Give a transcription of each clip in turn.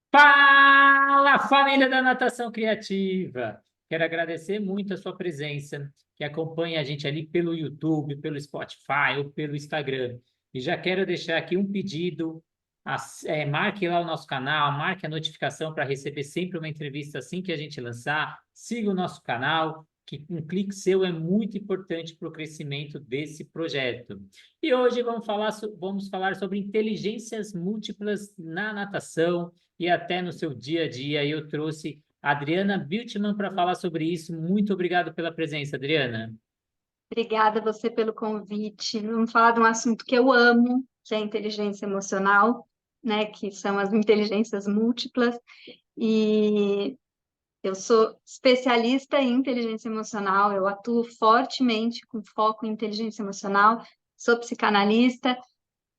Fala, família da Natação Criativa! Quero agradecer muito a sua presença, que acompanha a gente ali pelo YouTube, pelo Spotify ou pelo Instagram. E já quero deixar aqui um pedido: marque lá o nosso canal, marque a notificação para receber sempre uma entrevista assim que a gente lançar. Siga o nosso canal, que um clique seu é muito importante para o crescimento desse projeto. E hoje vamos falar sobre inteligências múltiplas na natação e até no seu dia a dia. Eu trouxe a Adriana Biltman para falar sobre isso. Muito obrigado pela presença, Adriana. Obrigada a você pelo convite. Vamos falar de um assunto que eu amo, que é a inteligência emocional, né? Que são as inteligências múltiplas. E eu sou especialista em inteligência emocional, eu atuo fortemente com foco em inteligência emocional, sou psicanalista,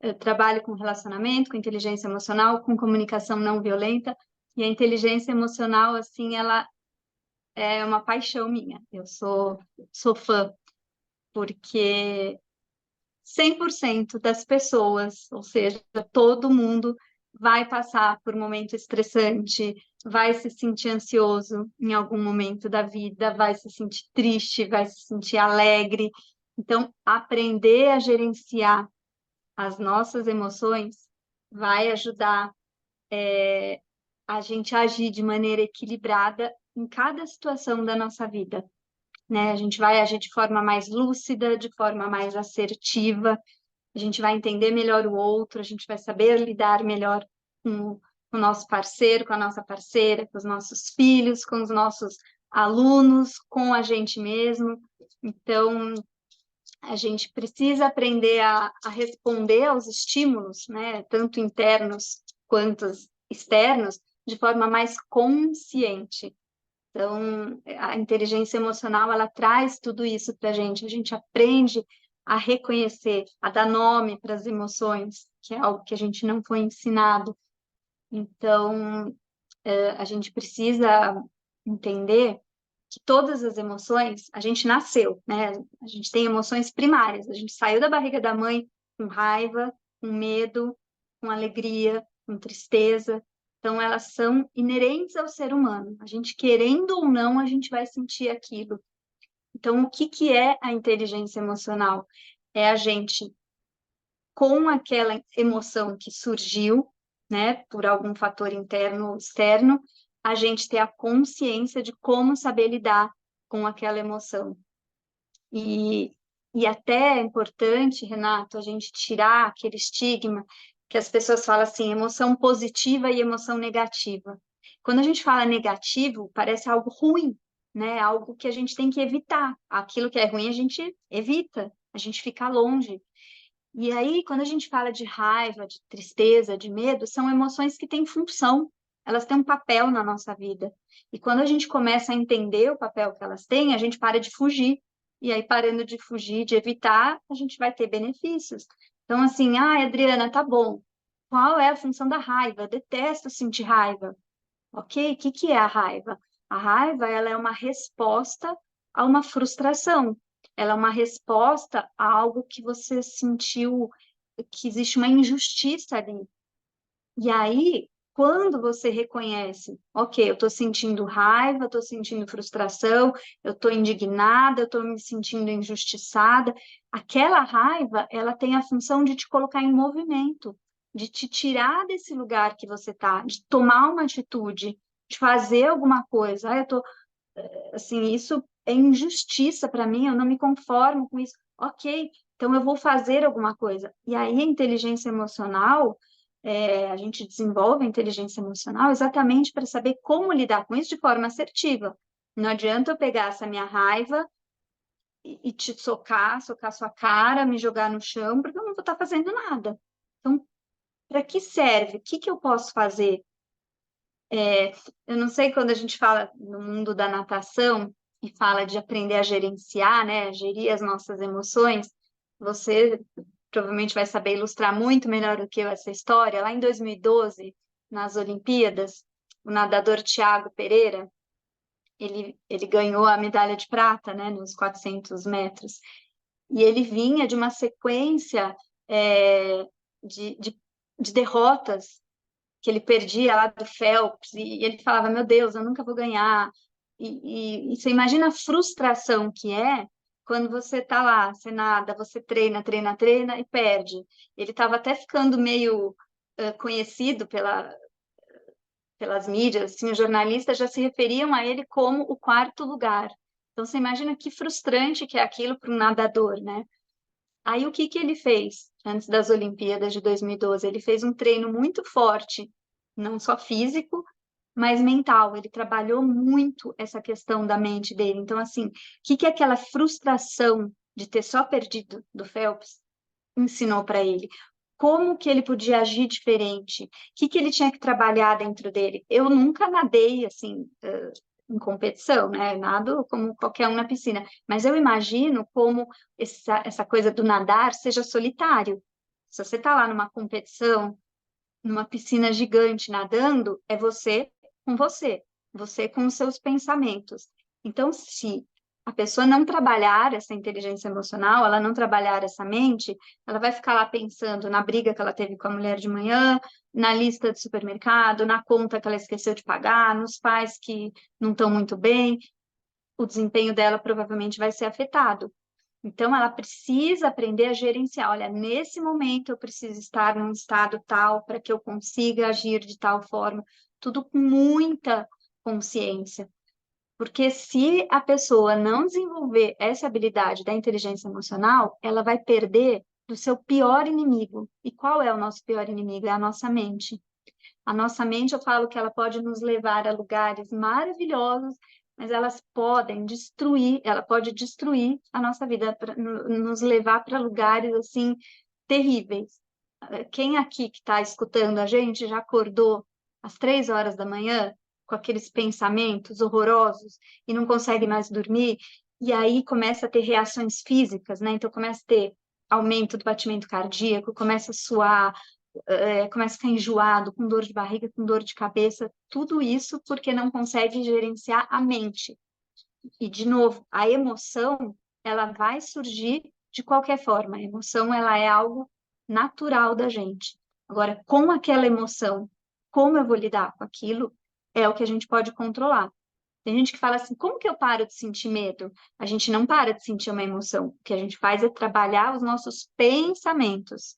eu trabalho com relacionamento, com inteligência emocional, com comunicação não violenta, e a inteligência emocional, assim, ela é uma paixão minha. Eu sou fã, porque 100% das pessoas, ou seja, todo mundo vai passar por um momento estressante, vai se sentir ansioso em algum momento da vida, vai se sentir triste, vai se sentir alegre. Então, aprender a gerenciar as nossas emoções vai ajudar a gente a agir de maneira equilibrada em cada situação da nossa vida, né? A gente vai agir de forma mais lúcida, de forma mais assertiva, a gente vai entender melhor o outro, a gente vai saber lidar melhor com o nosso parceiro, com a nossa parceira, com os nossos filhos, com os nossos alunos, com a gente mesmo. Então, a gente precisa aprender a responder aos estímulos, né, tanto internos quanto externos, de forma mais consciente. Então, a inteligência emocional, ela traz tudo isso para a gente aprende a reconhecer, a dar nome para as emoções, que é algo que a gente não foi ensinado. Então, a gente precisa entender que todas as emoções, a gente nasceu, né? A gente tem emoções primárias, a gente saiu da barriga da mãe com raiva, com medo, com alegria, com tristeza. Então, elas são inerentes ao ser humano. A gente, querendo ou não, a gente vai sentir aquilo. Então, o que que é a inteligência emocional? É a gente, com aquela emoção que surgiu, né, por algum fator interno ou externo, a gente ter a consciência de como saber lidar com aquela emoção. E, e até é importante, Renato, a gente tirar aquele estigma que as pessoas falam assim, emoção positiva e emoção negativa. Quando a gente fala negativo, parece algo ruim, né? Algo que a gente tem que evitar. Aquilo que é ruim, a gente evita, a gente fica longe. E aí, quando a gente fala de raiva, de tristeza, de medo, são emoções que têm função, elas têm um papel na nossa vida. E quando a gente começa a entender o papel que elas têm, a gente para de fugir. E aí, parando de fugir, de evitar, a gente vai ter benefícios. Então, assim, ah, Adriana, tá bom. Qual é a função da raiva? Eu detesto sentir raiva. Ok? O que que é a raiva? A raiva, ela é uma resposta a uma frustração. Ela é uma resposta a algo que você sentiu que existe uma injustiça ali. E aí, quando você reconhece, ok, eu estou sentindo raiva, estou sentindo frustração, eu estou indignada, eu estou me sentindo injustiçada, aquela raiva, ela tem a função de te colocar em movimento, de te tirar desse lugar que você está, de tomar uma atitude, de fazer alguma coisa. Ah, eu tô, assim, isso é injustiça para mim, eu não me conformo com isso. Ok, então eu vou fazer alguma coisa. E aí a inteligência emocional, a gente desenvolve a inteligência emocional exatamente para saber como lidar com isso de forma assertiva. Não adianta eu pegar essa minha raiva e te socar sua cara, me jogar no chão, porque eu não vou estar fazendo nada. Então, para que serve? O que que eu posso fazer? Eu não sei quando a gente fala no mundo da natação e fala de aprender a gerenciar, né, gerir as nossas emoções, você provavelmente vai saber ilustrar muito melhor do que eu essa história. Lá em 2012, nas Olimpíadas, o nadador Thiago Pereira, ele ganhou a medalha de prata, né, nos 400 metros. E ele vinha de uma sequência é, de, de, de derrotas que ele perdia lá do Phelps, e ele falava, meu Deus, eu nunca vou ganhar. E você imagina a frustração que é quando você tá lá, você nada, você treina, treina, treina e perde. Ele estava até ficando meio conhecido pelas mídias, assim, os jornalistas já se referiam a ele como o quarto lugar. Então você imagina que frustrante que é aquilo para um nadador, né? Aí o que que ele fez antes das Olimpíadas de 2012? Ele fez um treino muito forte, não só físico, mas mental. Ele trabalhou muito essa questão da mente dele. Então, assim, o que que aquela frustração de ter só perdido do Phelps ensinou para ele? Como que ele podia agir diferente? O que que ele tinha que trabalhar dentro dele? Eu nunca nadei assim, em competição, né? Nado como qualquer um na piscina, mas eu imagino como essa coisa do nadar seja solitário. Se você está lá numa competição, numa piscina gigante nadando, é você com os seus pensamentos. Então, se a pessoa não trabalhar essa inteligência emocional, ela não trabalhar essa mente, ela vai ficar lá pensando na briga que ela teve com a mulher de manhã, na lista de supermercado, na conta que ela esqueceu de pagar, nos pais que não estão muito bem, o desempenho dela provavelmente vai ser afetado. Então, ela precisa aprender a gerenciar. Olha, nesse momento eu preciso estar num estado tal para que eu consiga agir de tal forma, tudo com muita consciência. Porque se a pessoa não desenvolver essa habilidade da inteligência emocional, ela vai perder do seu pior inimigo. E qual é o nosso pior inimigo? É a nossa mente. A nossa mente, eu falo que ela pode nos levar a lugares maravilhosos, mas ela pode destruir a nossa vida, nos levar para lugares assim terríveis. Quem aqui que está escutando a gente já acordou às 3 horas da manhã com aqueles pensamentos horrorosos e não consegue mais dormir? E aí começa a ter reações físicas, né? Então começa a ter aumento do batimento cardíaco, começa a suar, começa a ficar enjoado, com dor de barriga, com dor de cabeça, tudo isso porque não consegue gerenciar a mente. E, de novo, a emoção, ela vai surgir de qualquer forma. A emoção, ela é algo natural da gente. Agora, com aquela emoção, como eu vou lidar com aquilo, é o que a gente pode controlar. Tem gente que fala assim, como que eu paro de sentir medo? A gente não para de sentir uma emoção. O que a gente faz é trabalhar os nossos pensamentos.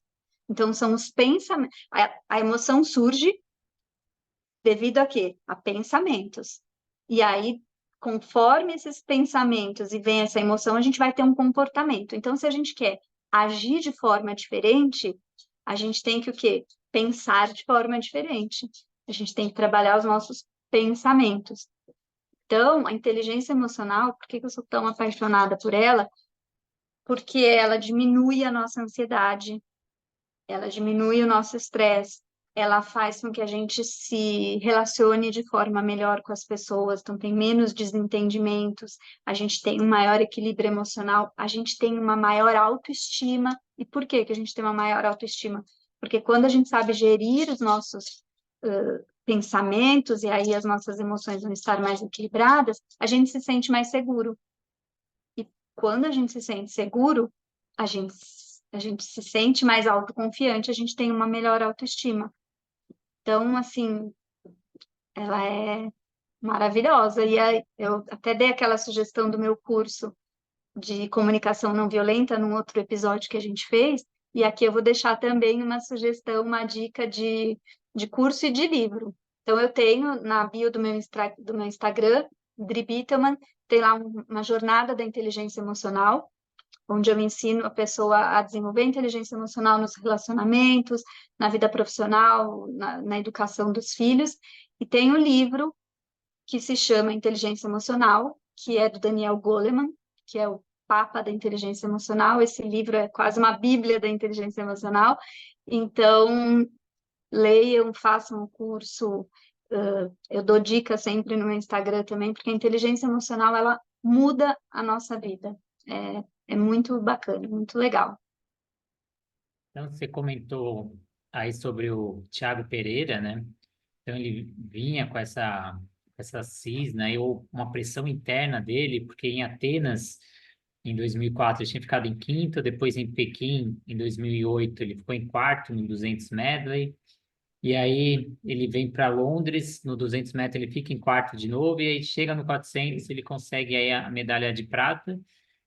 Então, são os pensamentos. A emoção surge devido a quê? A pensamentos. E aí, conforme esses pensamentos e vem essa emoção, a gente vai ter um comportamento. Então, se a gente quer agir de forma diferente, a gente tem que o quê? Pensar de forma diferente. A gente tem que trabalhar os nossos pensamentos. Então, a inteligência emocional, por que que eu sou tão apaixonada por ela? Porque ela diminui a nossa ansiedade, ela diminui o nosso estresse, ela faz com que a gente se relacione de forma melhor com as pessoas, então tem menos desentendimentos, a gente tem um maior equilíbrio emocional, a gente tem uma maior autoestima. E por que que a gente tem uma maior autoestima? Porque quando a gente sabe gerir os nossos pensamentos e aí as nossas emoções vão estar mais equilibradas, a gente se sente mais seguro. E quando a gente se sente seguro, a gente, a gente se sente mais autoconfiante, a gente tem uma melhor autoestima. Então, assim, ela é maravilhosa. E aí, eu até dei aquela sugestão do meu curso de comunicação não violenta num outro episódio que a gente fez. E aqui eu vou deixar também uma sugestão, uma dica de curso e de livro. Então, eu tenho na bio do meu Instagram, Dri Bittelman, tem lá uma jornada da inteligência emocional, onde eu ensino a pessoa a desenvolver a inteligência emocional nos relacionamentos, na vida profissional, na educação dos filhos. E tem um livro que se chama Inteligência Emocional, que é do Daniel Goleman, que é o papa da inteligência emocional. Esse livro é quase uma bíblia da inteligência emocional. Então, leiam, façam um curso. Eu dou dicas sempre no meu Instagram também, porque a inteligência emocional, ela muda a nossa vida. É muito bacana, muito legal. Então, você comentou aí sobre o Thiago Pereira, né? Então, ele vinha com essa cisna aí, ou uma pressão interna dele, porque em Atenas, em 2004, ele tinha ficado em quinto, depois em Pequim, em 2008, ele ficou em quarto no 200 medley, E aí ele vem para Londres, no 200 metros ele fica em quarto de novo, e aí chega no 400 ele consegue aí a medalha de prata,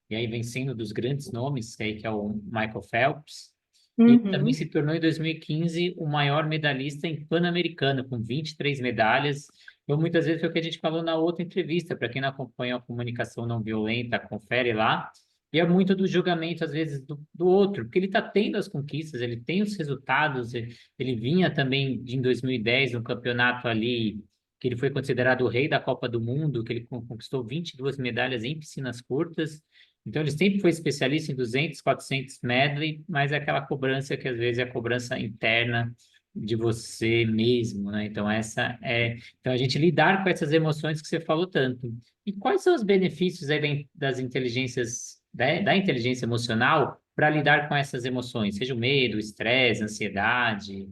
e aí vencendo dos grandes nomes, que é o Michael Phelps. E ele também Uhum. se tornou em 2015 o maior medalhista em Pan-Americano, com 23 medalhas. Então, muitas vezes foi o que a gente falou na outra entrevista, para quem não acompanha a comunicação não violenta, confere lá. E é muito do julgamento, às vezes, do outro, porque ele está tendo as conquistas, ele tem os resultados, ele vinha também em 2010, um campeonato ali, que ele foi considerado o rei da Copa do Mundo, que ele conquistou 22 medalhas em piscinas curtas. Então, ele sempre foi especialista em 200, 400 medley, mas é aquela cobrança que às vezes é a cobrança interna de você mesmo, né? Então, essa é. Então, a gente lidar com essas emoções que você falou tanto. E quais são os benefícios aí das inteligências, da inteligência emocional para lidar com essas emoções, seja o medo, o estresse, a ansiedade?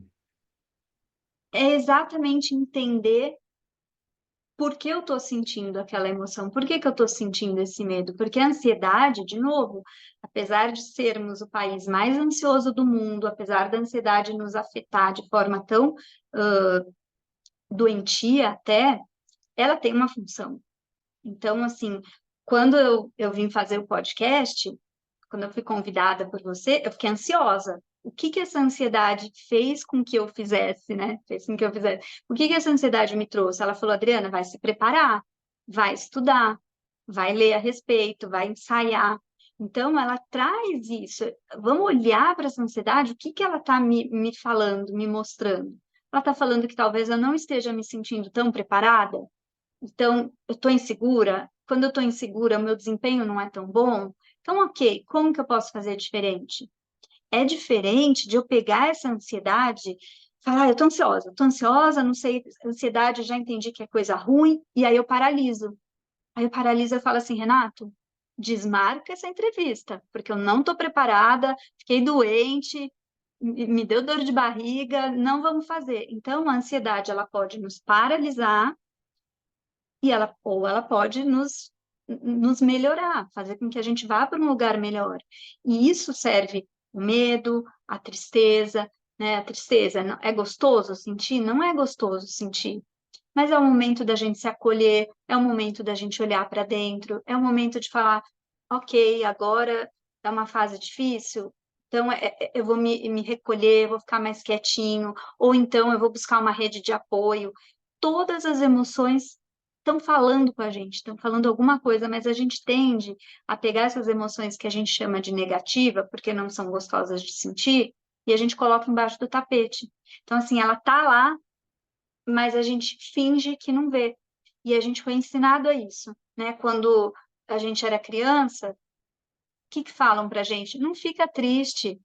É exatamente entender por que eu estou sentindo aquela emoção, por que que eu estou sentindo esse medo? Porque a ansiedade, de novo, apesar de sermos o país mais ansioso do mundo, apesar da ansiedade nos afetar de forma tão doentia até, ela tem uma função. Então, assim, quando eu vim fazer o podcast, quando eu fui convidada por você, eu fiquei ansiosa. O que que essa ansiedade fez com que eu fizesse, né? Fez com que eu fizesse. O que que essa ansiedade me trouxe? Ela falou, Adriana, vai se preparar, vai estudar, vai ler a respeito, vai ensaiar. Então, ela traz isso. Vamos olhar para essa ansiedade, o que que ela está me falando, me mostrando? Ela está falando que talvez eu não esteja me sentindo tão preparada, então, eu estou insegura. Quando eu estou insegura, o meu desempenho não é tão bom. Então, ok, como que eu posso fazer diferente? É diferente de eu pegar essa ansiedade, falar, eu estou ansiosa, não sei, ansiedade, já entendi que é coisa ruim, e aí eu paraliso. Aí eu paraliso e falo assim, Renato, desmarca essa entrevista, porque eu não estou preparada, fiquei doente, me deu dor de barriga, não vamos fazer. Então, a ansiedade, ela pode nos paralisar e ela pode nos melhorar, fazer com que a gente vá para um lugar melhor. E isso serve o medo, a tristeza, né? A tristeza é gostoso sentir? Não é gostoso sentir, mas é o momento da gente se acolher, é o momento da gente olhar para dentro, é o momento de falar, ok, agora é uma fase difícil, então eu vou me recolher, vou ficar mais quietinho, ou então eu vou buscar uma rede de apoio. Todas as emoções estão falando com a gente, estão falando alguma coisa, mas a gente tende a pegar essas emoções que a gente chama de negativa, porque não são gostosas de sentir, e a gente coloca embaixo do tapete. Então, assim, ela tá lá, mas a gente finge que não vê. E a gente foi ensinado a isso, né? Quando a gente era criança, o que que falam pra gente? Não fica triste.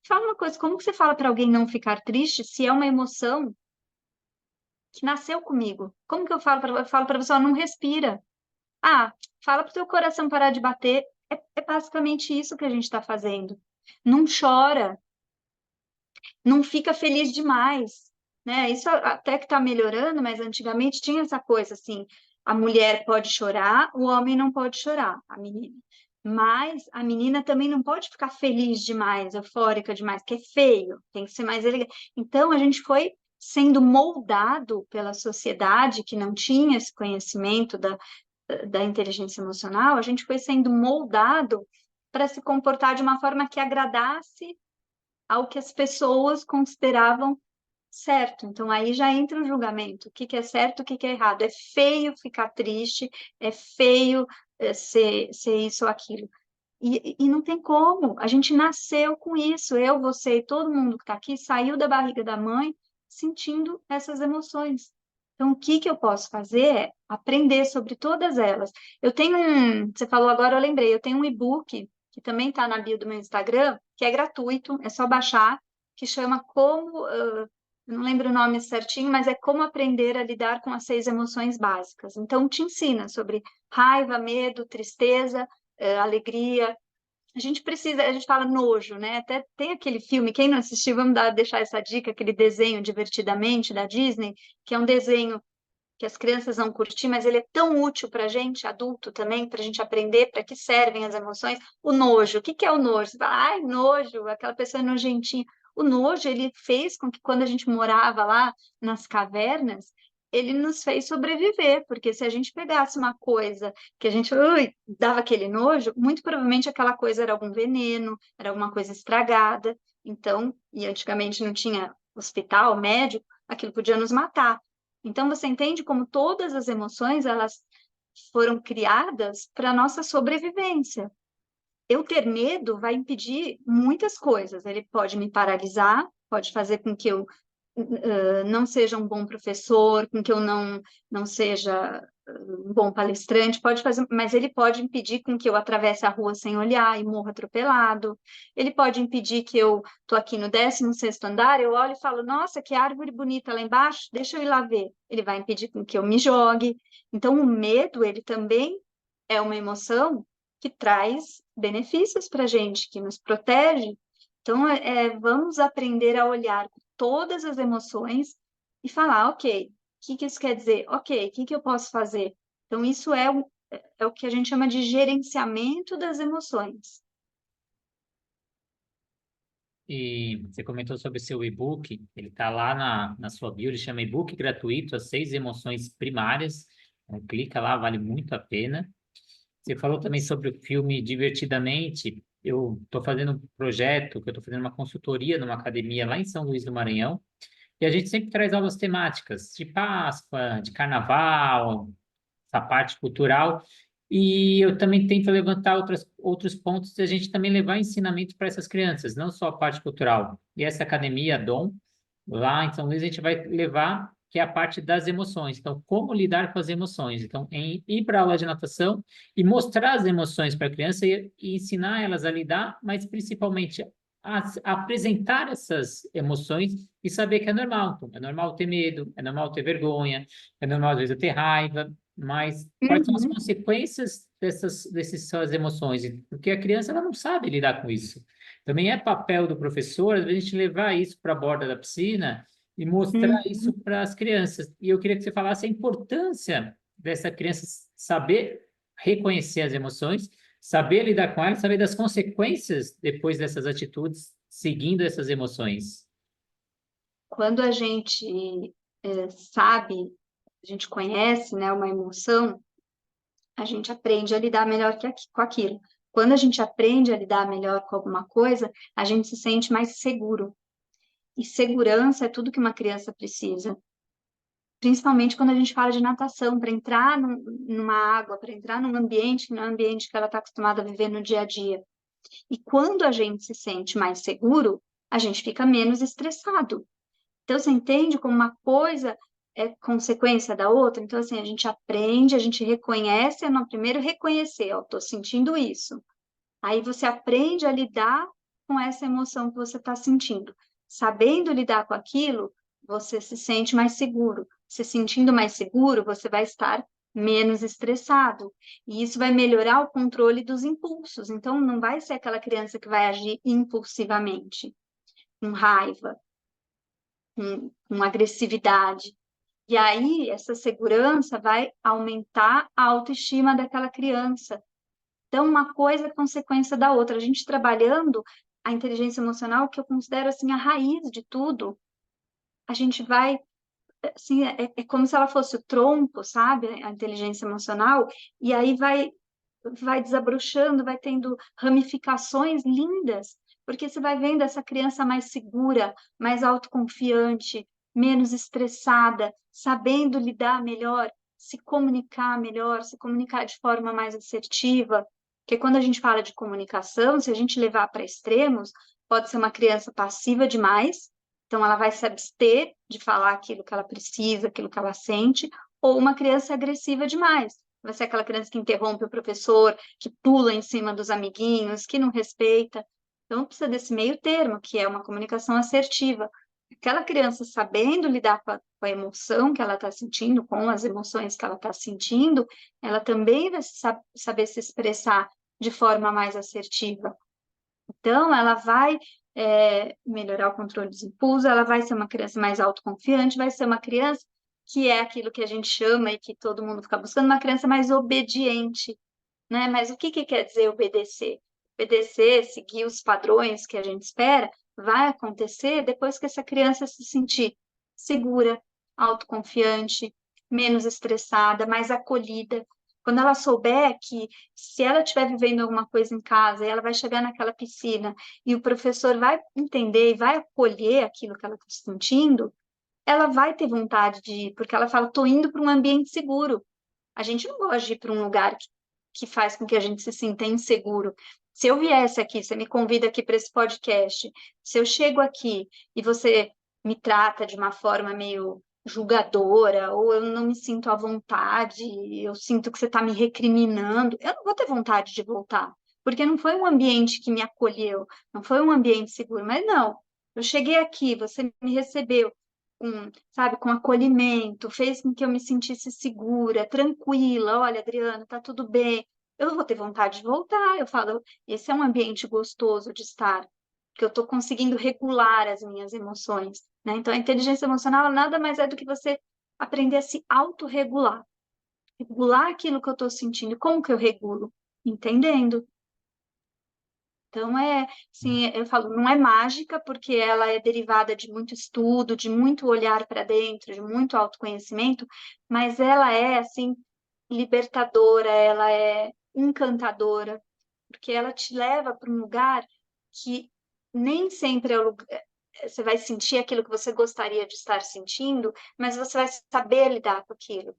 Fala uma coisa, como que você fala para alguém não ficar triste se é uma emoção que nasceu comigo? Como que eu falo para você, ó, não respira. Ah, fala para o teu coração parar de bater. É basicamente isso que a gente está fazendo. Não chora, não fica feliz demais, né? Isso até que está melhorando, mas antigamente tinha essa coisa assim: a mulher pode chorar, o homem não pode chorar, a menina. Mas a menina também não pode ficar feliz demais, eufórica demais, que é feio, tem que ser mais elegante. Então a gente foi sendo moldado pela sociedade que não tinha esse conhecimento da inteligência emocional, a gente foi sendo moldado para se comportar de uma forma que agradasse ao que as pessoas consideravam certo. Então aí já entra o julgamento, o que que é certo, o que que é errado. É feio ficar triste, é feio ser isso ou aquilo. E não tem como, a gente nasceu com isso, eu, você e todo mundo que está aqui saiu da barriga da mãe sentindo essas emoções. Então, o que que eu posso fazer é aprender sobre todas elas. Eu tenho você falou agora, eu lembrei, eu tenho um e-book que também está na bio do meu Instagram, que é gratuito, é só baixar, que chama eu não lembro o nome certinho, mas é como aprender a lidar com as 6 emoções básicas. Então, te ensina sobre raiva, medo, tristeza, alegria. A gente fala nojo, né? Até tem aquele filme, quem não assistiu, deixar essa dica, aquele desenho Divertidamente da Disney, que é um desenho que as crianças vão curtir, mas ele é tão útil para a gente, adulto também, para a gente aprender para que servem as emoções. O nojo, o que que é o nojo? Você fala, ai, nojo, aquela pessoa é nojentinha. O nojo, ele fez com que quando a gente morava lá nas cavernas, ele nos fez sobreviver, porque se a gente pegasse uma coisa que a gente dava aquele nojo, muito provavelmente aquela coisa era algum veneno, era alguma coisa estragada. Então, e antigamente não tinha hospital, médico, aquilo podia nos matar. Então, você entende como todas as emoções, elas foram criadas para a nossa sobrevivência. Eu ter medo vai impedir muitas coisas. Ele pode me paralisar, pode fazer com que eu não seja um bom professor, com que eu não seja um bom palestrante, pode fazer, mas ele pode impedir com que eu atravesse a rua sem olhar e morra atropelado. Ele pode impedir que eu estou aqui no 16º andar, eu olho e falo, nossa, que árvore bonita lá embaixo, deixa eu ir lá ver. Ele vai impedir com que eu me jogue. Então, o medo, ele também é uma emoção que traz benefícios para a gente, que nos protege. Então, vamos aprender a olhar todas as emoções e falar, ok, o que isso quer dizer? Ok, o que eu posso fazer? Então, isso é o que a gente chama de gerenciamento das emoções. E você comentou sobre o seu e-book, ele está lá na sua bio, ele chama e-book gratuito, as 6 emoções primárias. Então, clica lá, vale muito a pena. Você falou também sobre o filme Divertidamente. Eu estou fazendo um projeto, que eu estou fazendo uma consultoria numa academia lá em São Luís do Maranhão, e a gente sempre traz aulas temáticas, de Páscoa, de Carnaval, essa parte cultural. E eu também tento levantar outros pontos e a gente também levar ensinamento para essas crianças, não só a parte cultural. E essa academia, Dom, lá em São Luís, a gente vai levar, que é a parte das emoções. Então, como lidar com as emoções. Então, em ir para a aula de natação e mostrar as emoções para a criança e ensinar elas a lidar, mas principalmente a apresentar essas emoções e saber que é normal. Então, é normal ter medo, é normal ter vergonha, é normal às vezes eu ter raiva, mas quais são as Uhum. consequências dessas suas emoções? Porque a criança ela não sabe lidar com isso. Também é papel do professor, às vezes, a gente levar isso para a borda da piscina e mostrar isso Uhum. para as crianças. E eu queria que você falasse a importância dessa criança saber reconhecer as emoções, saber lidar com elas, saber das consequências depois dessas atitudes, seguindo essas emoções. Quando a gente sabe, a gente conhece, né, uma emoção, a gente aprende a lidar melhor com aquilo. Quando a gente aprende a lidar melhor com alguma coisa, a gente se sente mais seguro. E segurança é tudo que uma criança precisa. Principalmente quando a gente fala de natação, para entrar numa água, para entrar num ambiente que não é um ambiente que ela está acostumada a viver no dia a dia. E quando a gente se sente mais seguro, a gente fica menos estressado. Então, você entende como uma coisa é consequência da outra? Então, assim, a gente aprende, a gente reconhece, primeiro reconhecer, ó, estou sentindo isso. Aí você aprende a lidar com essa emoção que você está sentindo. Sabendo lidar com aquilo, você se sente mais seguro. Se sentindo mais seguro, você vai estar menos estressado. E isso vai melhorar o controle dos impulsos. Então, não vai ser aquela criança que vai agir impulsivamente, com raiva, com agressividade. E aí, essa segurança vai aumentar a autoestima daquela criança. Então, uma coisa é consequência da outra. A gente trabalhando a inteligência emocional, que eu considero assim a raiz de tudo, a gente vai, assim, é como se ela fosse o tronco, sabe? A inteligência emocional, e aí vai desabrochando, vai tendo ramificações lindas, porque você vai vendo essa criança mais segura, mais autoconfiante, menos estressada, sabendo lidar melhor, se comunicar de forma mais assertiva. Porque quando a gente fala de comunicação, se a gente levar para extremos, pode ser uma criança passiva demais, então ela vai se abster de falar aquilo que ela precisa, aquilo que ela sente, ou uma criança agressiva demais. Vai ser aquela criança que interrompe o professor, que pula em cima dos amiguinhos, que não respeita. Então, precisa desse meio termo, que é uma comunicação assertiva. Aquela criança sabendo lidar com a emoção que ela está sentindo, com as emoções que ela está sentindo, ela também vai saber se expressar de forma mais assertiva. Então, ela vai melhorar o controle dos impulsos, ela vai ser uma criança mais autoconfiante, vai ser uma criança que é aquilo que a gente chama e que todo mundo fica buscando, uma criança mais obediente, né? Mas o que quer dizer obedecer? Obedecer, seguir os padrões que a gente espera, vai acontecer depois que essa criança se sentir segura, autoconfiante, menos estressada, mais acolhida. Quando ela souber que, se ela estiver vivendo alguma coisa em casa e ela vai chegar naquela piscina e o professor vai entender e vai acolher aquilo que ela está sentindo, ela vai ter vontade de ir, porque ela fala, estou indo para um ambiente seguro. A gente não gosta de ir para um lugar que faz com que a gente se sinta inseguro. Se eu viesse aqui, você me convida aqui para esse podcast, se eu chego aqui e você me trata de uma forma meio julgadora, ou eu não me sinto à vontade, eu sinto que você está me recriminando, eu não vou ter vontade de voltar, porque não foi um ambiente que me acolheu, não foi um ambiente seguro, mas não. Eu cheguei aqui, você me recebeu, sabe, com acolhimento, fez com que eu me sentisse segura, tranquila. Olha, Adriana, tá tudo bem. Eu vou ter vontade de voltar. Eu falo, esse é um ambiente gostoso de estar, que eu estou conseguindo regular as minhas emoções, né? Então, a inteligência emocional nada mais é do que você aprender a se autorregular, regular aquilo que eu estou sentindo. E como que eu regulo? Entendendo. Então, assim, eu falo, não é mágica, porque ela é derivada de muito estudo, de muito olhar para dentro, de muito autoconhecimento, mas ela é, assim, libertadora, ela é encantadora, porque ela te leva para um lugar que nem sempre é o lugar, você vai sentir aquilo que você gostaria de estar sentindo, mas você vai saber lidar com aquilo.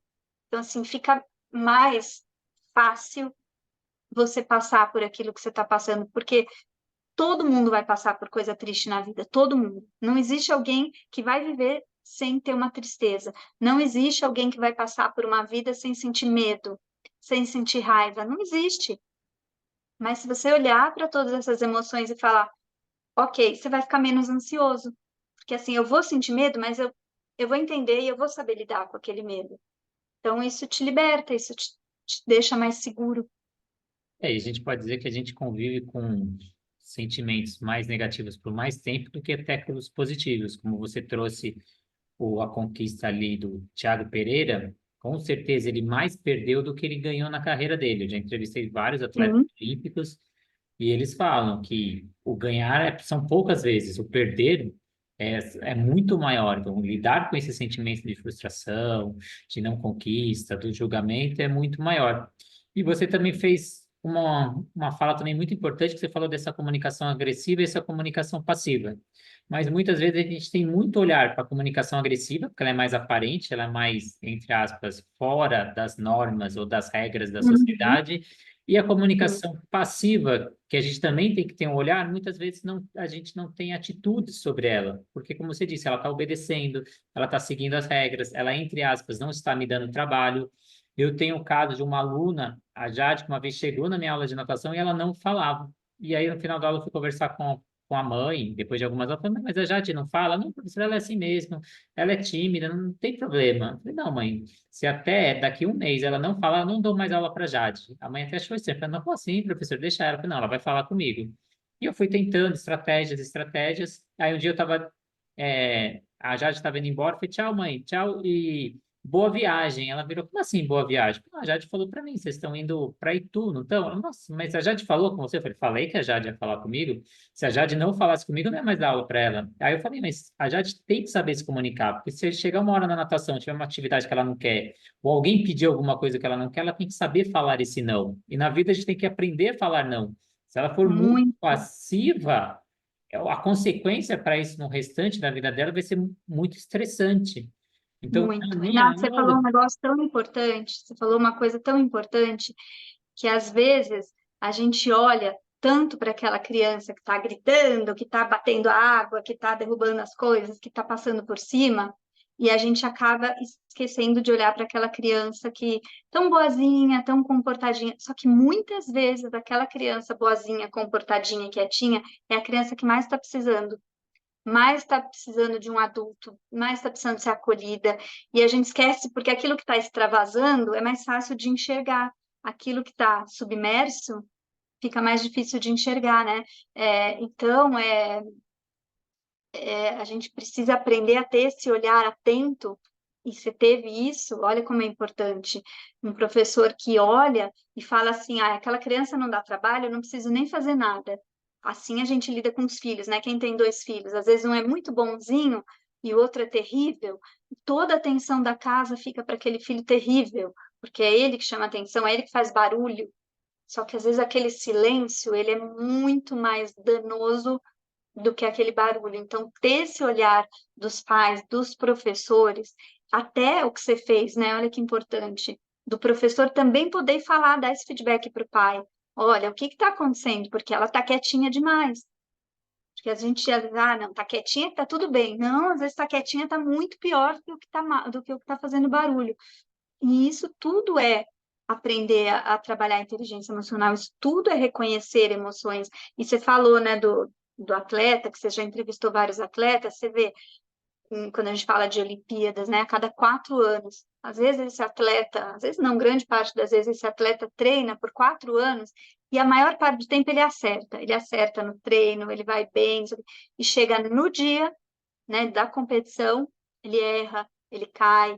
Então, assim, fica mais fácil você passar por aquilo que você está passando, porque todo mundo vai passar por coisa triste na vida, todo mundo. Não existe alguém que vai viver sem ter uma tristeza. Não existe alguém que vai passar por uma vida sem sentir medo, sem sentir raiva. Não existe. Mas se você olhar para todas essas emoções e falar, ok, você vai ficar menos ansioso. Porque assim, eu vou sentir medo, mas eu vou entender e eu vou saber lidar com aquele medo. Então, isso te liberta, isso te deixa mais seguro. E a gente pode dizer que a gente convive com sentimentos mais negativos por mais tempo do que até pelos positivos, como você trouxe a conquista ali do Thiago Pereira, com certeza ele mais perdeu do que ele ganhou na carreira dele. Eu já entrevistei vários atletas Sim, olímpicos e eles falam que o ganhar são poucas vezes, o perder é muito maior. Então, lidar com esse sentimento de frustração, de não conquista, do julgamento é muito maior. E você também fez uma fala também muito importante, que você falou dessa comunicação agressiva e essa comunicação passiva. Mas muitas vezes a gente tem muito olhar para a comunicação agressiva, porque ela é mais aparente, ela é mais, entre aspas, fora das normas ou das regras da uhum, sociedade, e a sim, comunicação passiva, que a gente também tem que ter um olhar, muitas vezes a gente não tem atitudes sobre ela, porque, como você disse, ela está obedecendo, ela está seguindo as regras, ela, entre aspas, não está me dando trabalho. Eu tenho o caso de uma aluna, a Jade, que uma vez chegou na minha aula de natação e ela não falava. E aí, no final da aula, eu fui conversar com a mãe, depois de algumas aulas, falei, mas a Jade não fala? Não, professora, ela é assim mesmo, ela é tímida, não tem problema. Eu falei, não, mãe, se até daqui um mês ela não fala, eu não dou mais aula para Jade. A mãe até achou estranho, falei, não, como assim, professor, deixa ela. Eu falei, não, ela vai falar comigo. E eu fui tentando estratégias. Aí um dia eu estava, a Jade estava indo embora, eu falei, tchau, mãe, tchau, e boa viagem. Ela virou, como assim, boa viagem? A Jade falou para mim, vocês estão indo para Itu, não estão? Nossa, mas a Jade falou com você? Eu falei que a Jade ia falar comigo. Se a Jade não falasse comigo, eu não ia mais dar aula para ela. Aí eu falei, mas a Jade tem que saber se comunicar, porque se chegar uma hora na natação, tiver uma atividade que ela não quer, ou alguém pedir alguma coisa que ela não quer, ela tem que saber falar esse não. E na vida a gente tem que aprender a falar não. Se ela for muito muito. passiva, a consequência para isso no restante da vida dela vai ser muito estressante. Então, na Muito. minha Renato, você falou aula, um negócio tão importante, você falou uma coisa tão importante, que às vezes a gente olha tanto para aquela criança que está gritando, que está batendo a água, que está derrubando as coisas, que está passando por cima, e a gente acaba esquecendo de olhar para aquela criança que tão boazinha, tão comportadinha. Só que muitas vezes aquela criança boazinha, comportadinha, quietinha, é a criança que mais está precisando, mais está precisando de um adulto, mais está precisando ser acolhida, e a gente esquece porque aquilo que está extravasando é mais fácil de enxergar, aquilo que está submerso fica mais difícil de enxergar, né? Então, a gente precisa aprender a ter esse olhar atento, e você teve isso, olha como é importante. Um professor que olha e fala assim, ah, aquela criança não dá trabalho, eu não preciso nem fazer nada. assim a gente lida com os filhos, né? Quem tem dois filhos, às vezes um é muito bonzinho e o outro é terrível, toda a atenção da casa fica para aquele filho terrível, porque é ele que chama atenção, é ele que faz barulho. Só que às vezes aquele silêncio, ele é muito mais danoso do que aquele barulho. Então, ter esse olhar dos pais, dos professores, até o que você fez, né? Olha que importante, do professor também poder falar, dar esse feedback para o pai. Olha, o que está acontecendo? Porque ela está quietinha demais. Porque a gente, não, está quietinha, está tudo bem. Não, às vezes está quietinha, está muito pior do que o que está fazendo barulho. E isso tudo é aprender a trabalhar a inteligência emocional, isso tudo é reconhecer emoções. E você falou, né, do atleta, que você já entrevistou vários atletas, você vê, quando a gente fala de Olimpíadas, né, a cada 4 anos, às vezes esse atleta, às vezes não, grande parte das vezes esse atleta treina por 4 anos e a maior parte do tempo ele acerta no treino, ele vai bem, e chega no dia, né, da competição, ele erra, ele cai.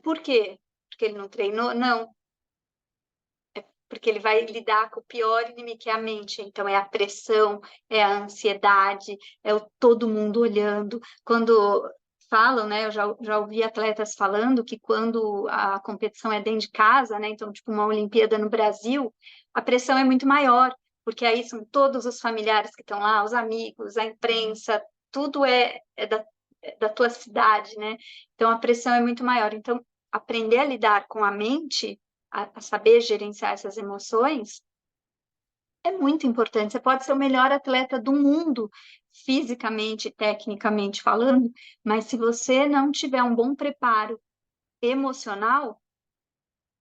Por quê? Porque ele não treinou? Não, porque ele vai lidar com o pior inimigo que é a mente. Então, é a pressão, é a ansiedade, é o todo mundo olhando. Quando falam, né, eu já ouvi atletas falando que quando a competição é dentro de casa, né, então, tipo uma Olimpíada no Brasil, a pressão é muito maior, porque aí são todos os familiares que estão lá, os amigos, a imprensa, tudo é da tua cidade, né? Então, a pressão é muito maior. Então, aprender a lidar com a mente, a saber gerenciar essas emoções, é muito importante. Você pode ser o melhor atleta do mundo, fisicamente, tecnicamente falando, mas se você não tiver um bom preparo emocional,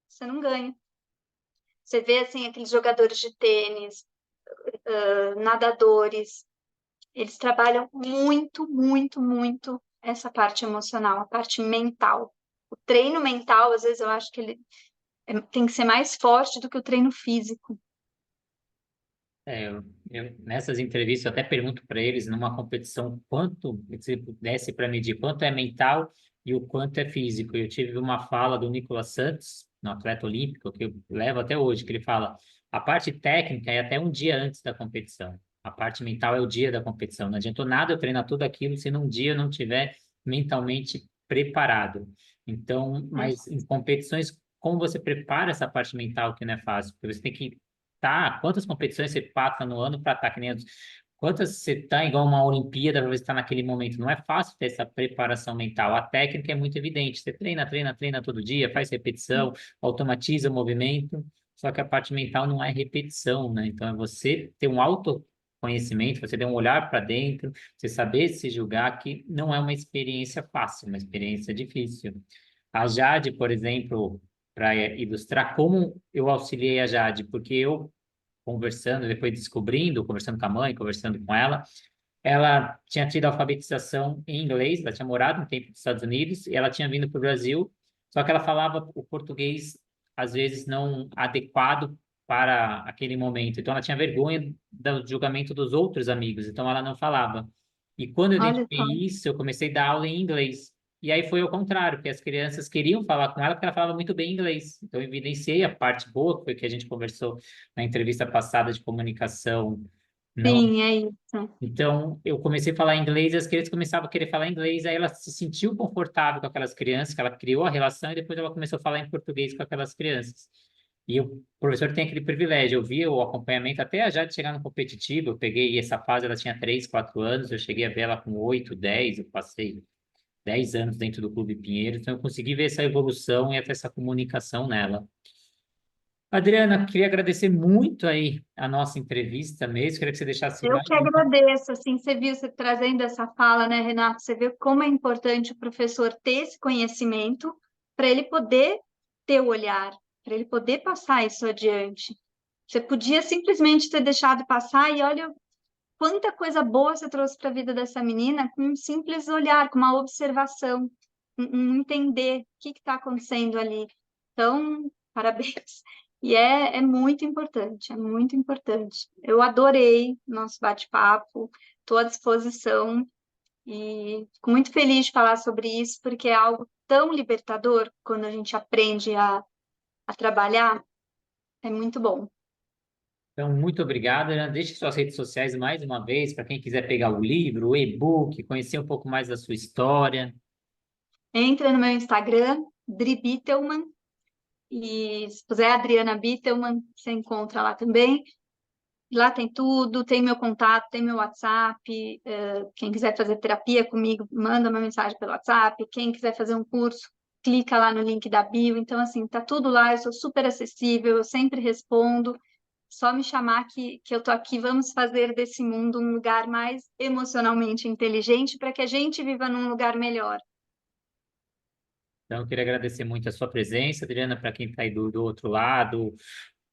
você não ganha. Você vê, assim, aqueles jogadores de tênis, nadadores, eles trabalham muito, muito, muito essa parte emocional, a parte mental. O treino mental, às vezes, eu acho que ele tem que ser mais forte do que o treino físico. Nessas entrevistas eu até pergunto para eles numa competição quanto, se pudesse para medir, quanto é mental e o quanto é físico. Eu tive uma fala do Nicolas Santos, no atleta olímpico, que eu levo até hoje, que ele fala, a parte técnica é até um dia antes da competição. A parte mental é o dia da competição. Não adiantou nada eu treinar tudo aquilo se num dia eu não tiver mentalmente preparado. Então, É, mas em competições, como você prepara essa parte mental que não é fácil? Porque você tem que tá, quantas competições você passa no ano para estar que nem quantas você tá igual uma Olimpíada para você estar naquele momento? Não é fácil ter essa preparação mental. A técnica é muito evidente. Você treina, treina, treina todo dia, faz repetição, automatiza o movimento, só que a parte mental não é repetição, né? Então é você ter um autoconhecimento, você ter um olhar para dentro, você saber se julgar, que não é uma experiência fácil, uma experiência difícil. A Jade, por exemplo, para ilustrar como eu auxiliei a Jade, porque eu conversando, depois descobrindo, conversando com a mãe, conversando com ela tinha tido alfabetização em inglês, ela tinha morado um tempo nos Estados Unidos e ela tinha vindo para o Brasil, só que ela falava o português, às vezes, não adequado para aquele momento. Então, ela tinha vergonha do julgamento dos outros amigos, então ela não falava. E quando eu olha identifiquei só. isso, eu comecei a dar aula em inglês. E aí foi ao contrário, porque as crianças queriam falar com ela porque ela falava muito bem inglês. Então, eu evidenciei a parte boa, que foi que a gente conversou na entrevista passada de comunicação não. Sim, é isso. Então, eu comecei a falar inglês e as crianças começavam a querer falar inglês, aí ela se sentiu confortável com aquelas crianças, que ela criou a relação e depois ela começou a falar em português com aquelas crianças. E o professor tem aquele privilégio, eu via o acompanhamento até a Jade chegar no competitivo, eu peguei essa fase, ela tinha 3, 4 anos, eu cheguei a ver ela com 8, 10, eu passei 10 anos dentro do Clube Pinheiro, então eu consegui ver essa evolução e até essa comunicação nela. Adriana, queria agradecer muito aí a nossa entrevista mesmo, queria que você deixasse Eu mais que uma. agradeço, assim, você viu, você trazendo essa fala, né, Renato? Você viu como é importante o professor ter esse conhecimento para ele poder ter o olhar, para ele poder passar isso adiante. Você podia simplesmente ter deixado passar e olha quanta coisa boa você trouxe para a vida dessa menina com um simples olhar, com uma observação, um entender o que está acontecendo ali. Então, parabéns. E é muito importante, é muito importante. Eu adorei nosso bate-papo, estou à disposição e fico muito feliz de falar sobre isso, porque é algo tão libertador quando a gente aprende a trabalhar, é muito bom. Então, muito obrigado, Ana. Deixe suas redes sociais mais uma vez, para quem quiser pegar o livro, o e-book, conhecer um pouco mais da sua história. Entra no meu Instagram, Dri Bittelman, e se puser Adriana Bittelman, você encontra lá também. Lá tem tudo, tem meu contato, tem meu WhatsApp. Quem quiser fazer terapia comigo, manda uma mensagem pelo WhatsApp. Quem quiser fazer um curso, clica lá no link da bio. Então, assim, tá tudo lá, eu sou super acessível, eu sempre respondo. Só me chamar que eu tô aqui. Vamos fazer desse mundo um lugar mais emocionalmente inteligente para que a gente viva num lugar melhor. Então, eu queria agradecer muito a sua presença, Adriana, para quem está aí do outro lado,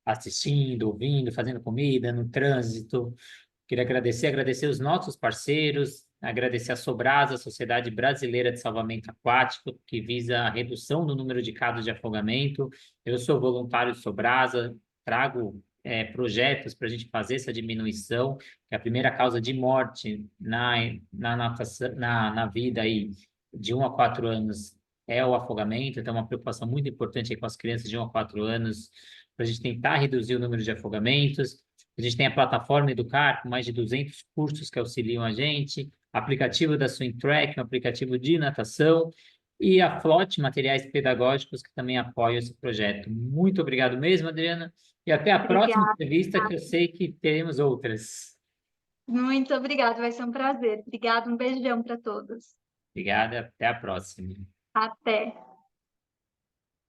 assistindo, ouvindo, fazendo comida, no trânsito. Queria agradecer os nossos parceiros, agradecer a Sobrasa, a Sociedade Brasileira de Salvamento Aquático, que visa a redução do número de casos de afogamento. Eu sou voluntário de Sobrasa, trago projetos para a gente fazer essa diminuição, que é a primeira causa de morte na vida aí, de 1 a 4 anos é o afogamento, então é uma preocupação muito importante aí com as crianças de 1 a 4 anos, para a gente tentar reduzir o número de afogamentos. A gente tem a plataforma Educar, com mais de 200 cursos que auxiliam a gente, aplicativo da Swim Track, um aplicativo de natação, e a Flote Materiais Pedagógicos, que também apoia esse projeto. Muito obrigado mesmo, Adriana, e até a próxima Obrigada. entrevista, que eu sei que teremos outras. Muito obrigada, vai ser um prazer. Obrigada, um beijão para todos. Obrigada, até a próxima. Até.